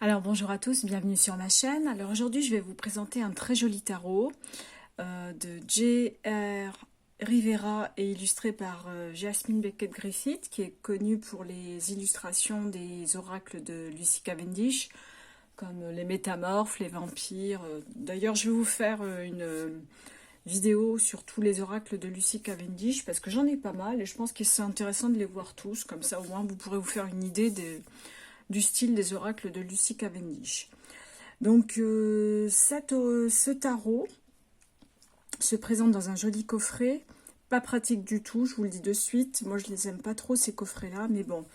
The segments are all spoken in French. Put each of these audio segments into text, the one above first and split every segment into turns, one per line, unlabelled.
Alors bonjour à tous, bienvenue sur ma chaîne. Alors aujourd'hui je vais vous présenter un très joli tarot de J.R. Rivera et illustré par Jasmine Beckett-Griffith, qui est connue pour les illustrations des oracles de Lucy Cavendish, comme les métamorphes, les vampires. D'ailleurs je vais vous faire une vidéo sur tous les oracles de Lucy Cavendish, parce que j'en ai pas mal et je pense que c'est intéressant de les voir tous, comme ça au moins vous pourrez vous faire une idée du style des oracles de Lucy Cavendish. Donc ce tarot se présente dans un joli coffret, pas pratique du tout, je vous le dis de suite. Moi je les aime pas trop ces coffrets là, mais bon,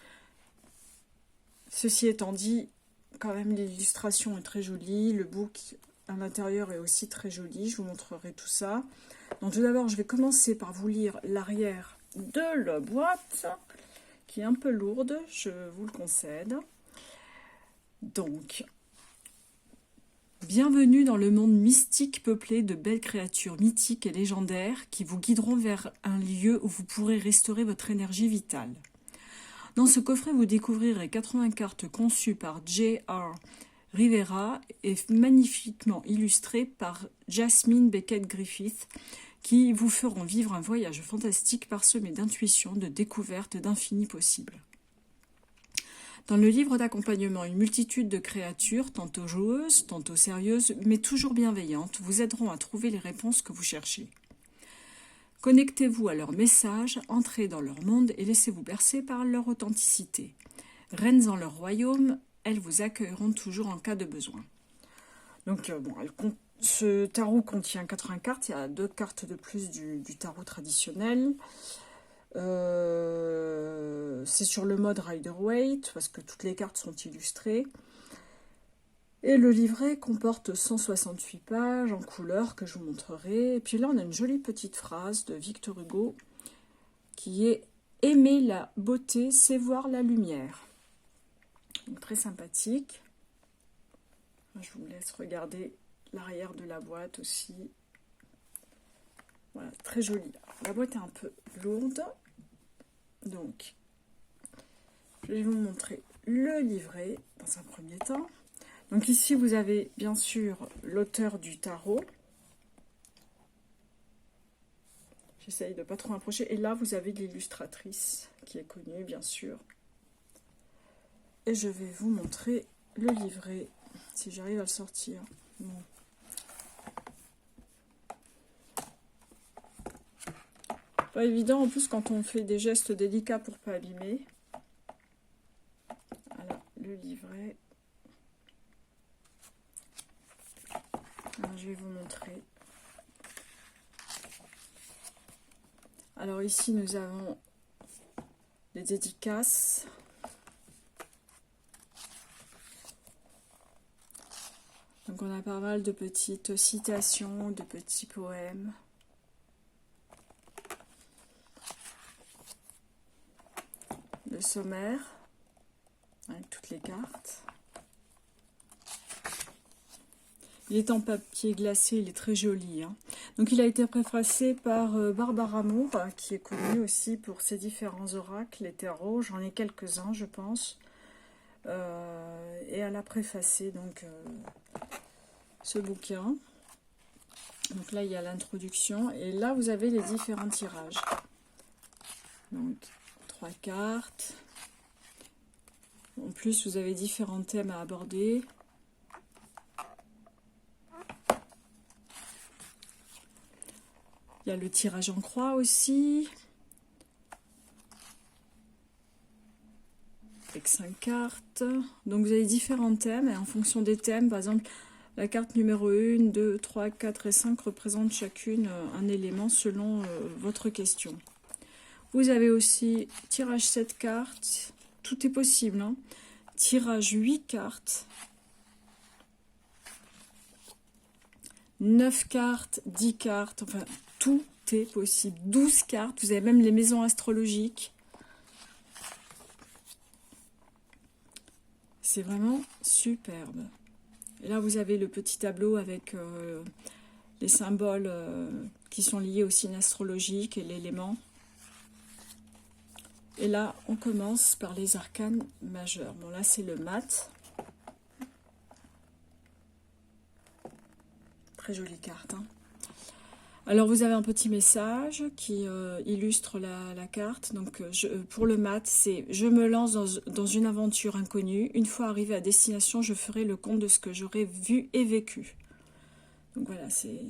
ceci étant dit, quand même l'illustration est très jolie, le book à l'intérieur est aussi très joli, je vous montrerai tout ça. Donc tout d'abord je vais commencer par vous lire l'arrière de la boîte, qui est un peu lourde, je vous le concède. Donc, bienvenue dans le monde mystique peuplé de belles créatures mythiques et légendaires qui vous guideront vers un lieu où vous pourrez restaurer votre énergie vitale. Dans ce coffret, vous découvrirez 80 cartes conçues par J.R. Rivera et magnifiquement illustrées par Jasmine Beckett-Griffith, qui vous feront vivre un voyage fantastique parsemé d'intuitions, de découvertes, d'infini possibles. Dans le livre d'accompagnement, une multitude de créatures, tantôt joueuses, tantôt sérieuses, mais toujours bienveillantes, vous aideront à trouver les réponses que vous cherchez. Connectez-vous à leurs messages, entrez dans leur monde et laissez-vous bercer par leur authenticité. Reines en leur royaume, elles vous accueilleront toujours en cas de besoin. Donc, ce tarot contient 80 cartes, il y a 2 cartes de plus du tarot traditionnel. C'est sur le mode Rider-Waite parce que toutes les cartes sont illustrées et le livret comporte 168 pages en couleur que je vous montrerai. Et puis là on a une jolie petite phrase de Victor Hugo qui est « Aimer la beauté, c'est voir la lumière ». Donc très sympathique. Je vous laisse regarder l'arrière de la boîte aussi. Voilà, très jolie. La boîte est un peu lourde, donc je vais vous montrer le livret dans un premier temps. Donc ici vous avez bien sûr l'auteur du tarot. J'essaye de ne pas trop approcher. Et là vous avez l'illustratrice qui est connue bien sûr. Et je vais vous montrer le livret, si j'arrive à le sortir. Bon. Pas évident en plus quand on fait des gestes délicats pour pas abîmer. Voilà le livret. Alors, je vais vous montrer. Alors ici nous avons les dédicaces. Donc on a pas mal de petites citations, de petits poèmes. Le sommaire, avec toutes les cartes. Il est en papier glacé, il est très joli. Hein. Donc il a été préfacé par Barbara Moore, qui est connue aussi pour ses différents oracles, les tarots. J'en ai quelques-uns, je pense. Et elle a préfacé donc ce bouquin. Donc là, il y a l'introduction. Et là, vous avez les différents tirages. Donc, 3 cartes. En plus, vous avez différents thèmes à aborder. Il y a le tirage en croix aussi. Avec 5 cartes. Donc, vous avez différents thèmes. Et en fonction des thèmes, par exemple, la carte numéro 1, 2, 3, 4 et 5 représentent chacune un élément selon votre question. Vous avez aussi tirage 7 cartes. Tout est possible. Hein. Tirage 8 cartes. 9 cartes, 10 cartes. Enfin, tout est possible. 12 cartes. Vous avez même les maisons astrologiques. C'est vraiment superbe. Et là, vous avez le petit tableau avec les symboles qui sont liés au signe astrologique et l'élément. Et là, on commence par les arcanes majeurs. Bon, là, c'est le mat. très jolie carte. Hein. Alors vous avez un petit message qui illustre la carte. Donc pour le mat, c'est « Je me lance dans une aventure inconnue. Une fois arrivé à destination, je ferai le compte de ce que j'aurai vu et vécu. » Donc voilà, c'est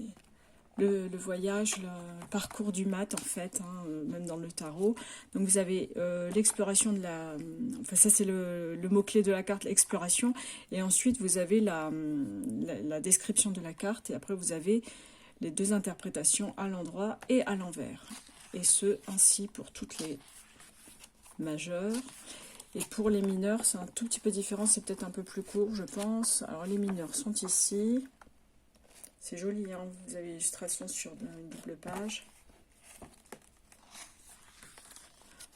le voyage, le parcours du mat en fait, hein, même dans le tarot. Donc vous avez l'exploration de la... Enfin ça c'est le mot-clé de la carte, l'exploration. Et ensuite vous avez la description de la carte. Et après vous avez les deux interprétations à l'endroit et à l'envers. Et ce, ainsi pour toutes les majeures. Et pour les mineurs, c'est un tout petit peu différent. C'est peut-être un peu plus court, je pense. Alors les mineurs sont ici. C'est joli, hein, vous avez l'illustration sur une double page.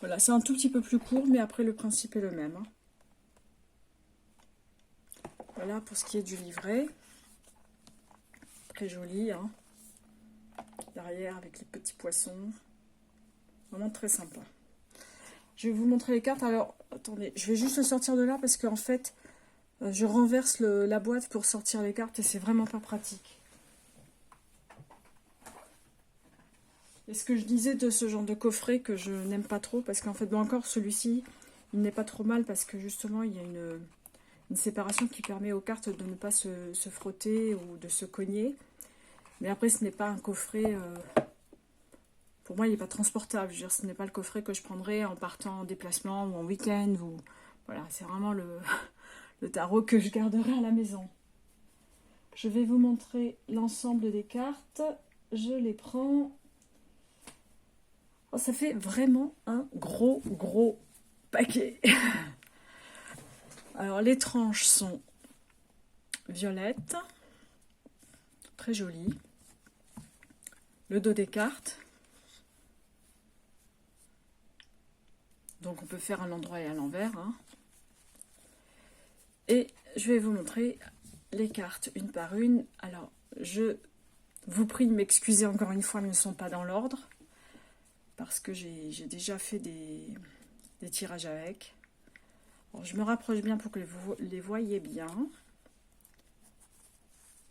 Voilà, c'est un tout petit peu plus court, mais après le principe est le même. Hein. Voilà pour ce qui est du livret. Très joli, hein. Derrière avec les petits poissons. Vraiment très sympa. Je vais vous montrer les cartes. Alors, attendez, je vais juste le sortir de là parce qu'en fait, je renverse la boîte pour sortir les cartes et c'est vraiment pas pratique. Et ce que je disais de ce genre de coffret que je n'aime pas trop, parce qu'en fait, bon, encore celui-ci, il n'est pas trop mal parce que justement, il y a une séparation qui permet aux cartes de ne pas se frotter ou de se cogner. Mais après, ce n'est pas un coffret... pour moi, il n'est pas transportable. Je veux dire, ce n'est pas le coffret que je prendrais en partant en déplacement ou en week-end. Voilà, c'est vraiment le tarot que je garderai à la maison. Je vais vous montrer l'ensemble des cartes. Je les prends... Oh, ça fait vraiment un gros paquet. Alors, les tranches sont violettes. Très jolies. Le dos des cartes. Donc, on peut faire à l'endroit et à l'envers. Hein. Et je vais vous montrer les cartes une par une. Alors, je vous prie de m'excuser encore une fois, elles ne sont pas dans l'ordre. Parce que j'ai déjà fait des tirages avec. Alors, je me rapproche bien pour que vous les voyez bien.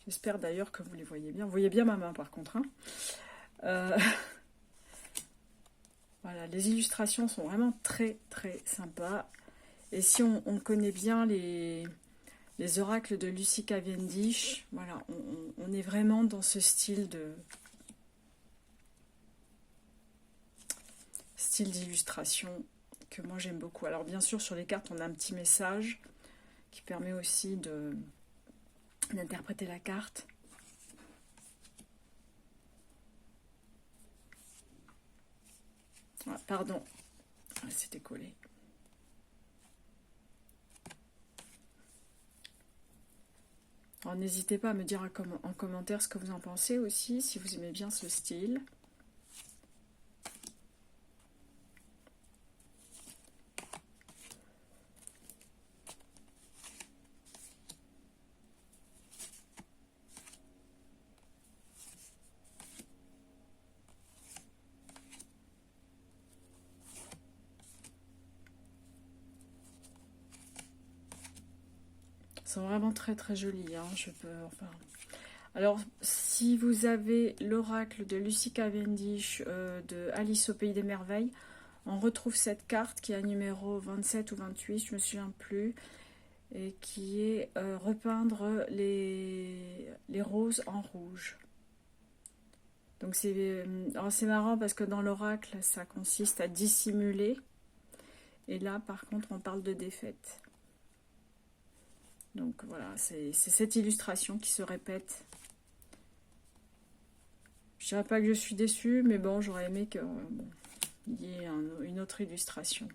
J'espère d'ailleurs que vous les voyez bien. Vous voyez bien ma main par contre. Hein. Voilà, les illustrations sont vraiment très sympas. Et si on connaît bien les oracles de Lucy Cavendish, voilà, on est vraiment dans ce style d'illustration que moi j'aime beaucoup. Alors bien sûr sur les cartes on a un petit message qui permet aussi d'interpréter la carte. Ah, pardon, c'était collé. Alors n'hésitez pas à me dire en commentaire ce que vous en pensez aussi, si vous aimez bien ce style. Ils sont vraiment très jolis. Hein. Alors, si vous avez l'oracle de Lucy Cavendish de Alice au Pays des Merveilles, on retrouve cette carte qui est numéro 27 ou 28, je ne me souviens plus, et qui est repeindre les roses en rouge. Donc c'est marrant parce que dans l'oracle, ça consiste à dissimuler, et là par contre on parle de défaite. Donc voilà, c'est cette illustration qui se répète. Je dirais pas que je suis déçue, mais bon, j'aurais aimé qu'il y ait une autre illustration.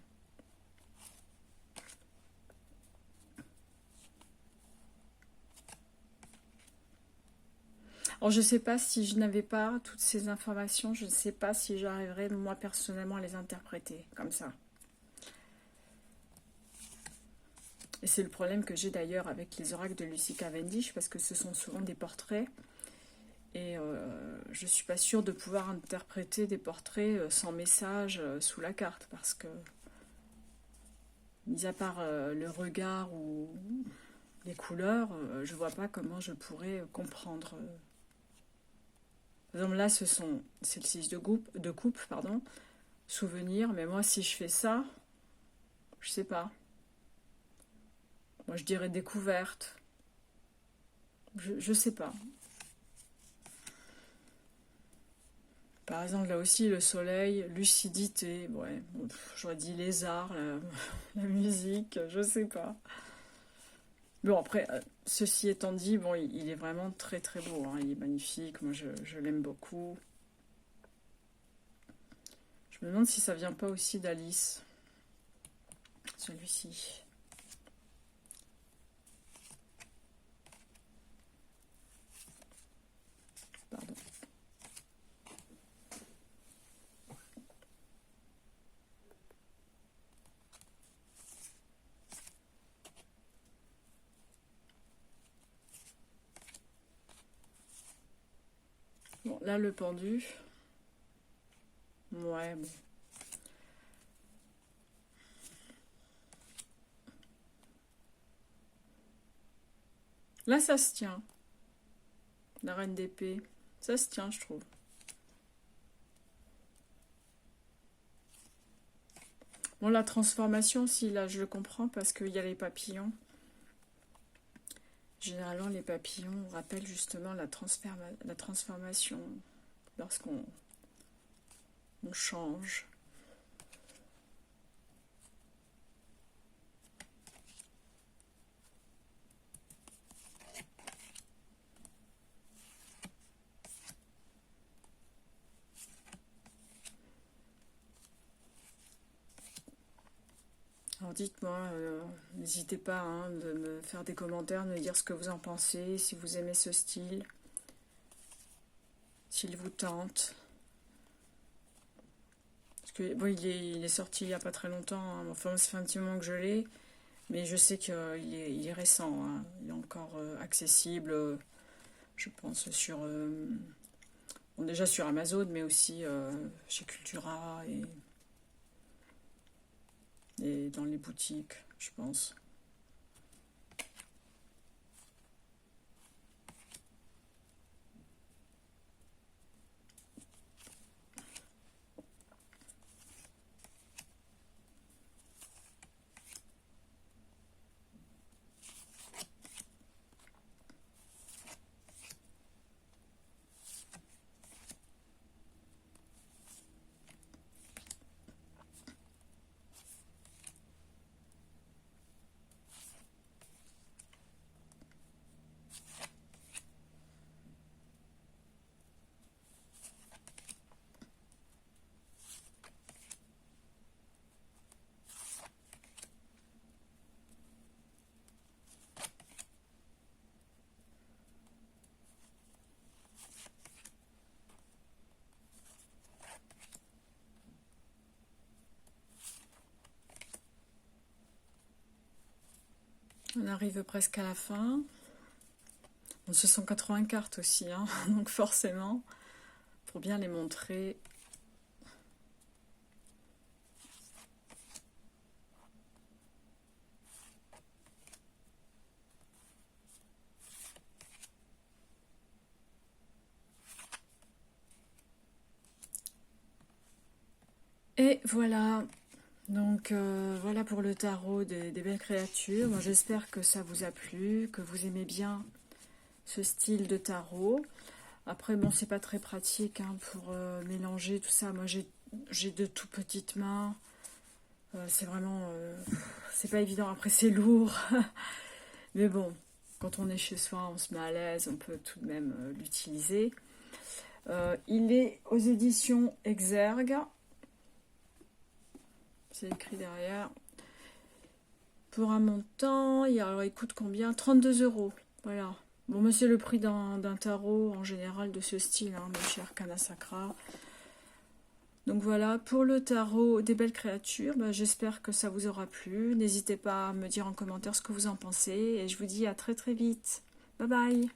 Alors je ne sais pas si je n'avais pas toutes ces informations, je ne sais pas si j'arriverais moi personnellement à les interpréter comme ça. Et c'est le problème que j'ai d'ailleurs avec les oracles de Lucy Cavendish, parce que ce sont souvent des portraits. Et je ne suis pas sûre de pouvoir interpréter des portraits sans message sous la carte, parce que, mis à part le regard ou les couleurs, je ne vois pas comment je pourrais comprendre Par exemple, là, c'est le 6 de coupe, pardon, souvenir. Mais moi, si je fais ça, je sais pas. Moi, je dirais découverte. Je sais pas. Par exemple, là aussi, le soleil, lucidité. Ouais, bon, j'aurais dit les arts, la musique, je sais pas. Bon, après, ceci étant dit, bon, il est vraiment très très beau, hein, il est magnifique, moi je l'aime beaucoup. Je me demande si ça vient pas aussi d'Alice, celui-ci. Pardon. Bon, là le pendu. Ouais, bon. Là ça se tient, la reine d'épée. Ça se tient, je trouve. Bon, la transformation, si, là je le comprends parce qu'il y a les papillons. Généralement, les papillons rappellent justement la transformation lorsqu'on change. Alors dites-moi, n'hésitez pas hein, de me faire des commentaires, de me dire ce que vous en pensez, si vous aimez ce style, s'il vous tente. Parce que bon, il est sorti il n'y a pas très longtemps, hein. Enfin ça fait un petit moment que je l'ai, mais je sais qu'il est récent, hein. Il est encore accessible, je pense, sur bon, déjà sur Amazon, mais aussi chez Cultura et dans les boutiques, je pense. On arrive presque à la fin. Bon, ce sont 80 cartes aussi, hein, donc forcément, pour bien les montrer. Et voilà, donc voilà pour le tarot des belles créatures. Moi j'espère que ça vous a plu, que vous aimez bien ce style de tarot. Après bon c'est pas très pratique hein, pour mélanger tout ça. Moi j'ai de tout petites mains. C'est vraiment c'est pas évident. Après c'est lourd. Mais bon, quand on est chez soi, on se met à l'aise, on peut tout de même l'utiliser. Il est aux éditions Exergue. C'est écrit derrière. Pour un montant, alors il coûte combien? 32 €. Voilà. Bon, mais c'est le prix d'un tarot en général de ce style, hein, mon cher Kanasakra. Donc voilà, pour le tarot des belles créatures, bah, j'espère que ça vous aura plu. N'hésitez pas à me dire en commentaire ce que vous en pensez. Et je vous dis à très très vite. Bye bye.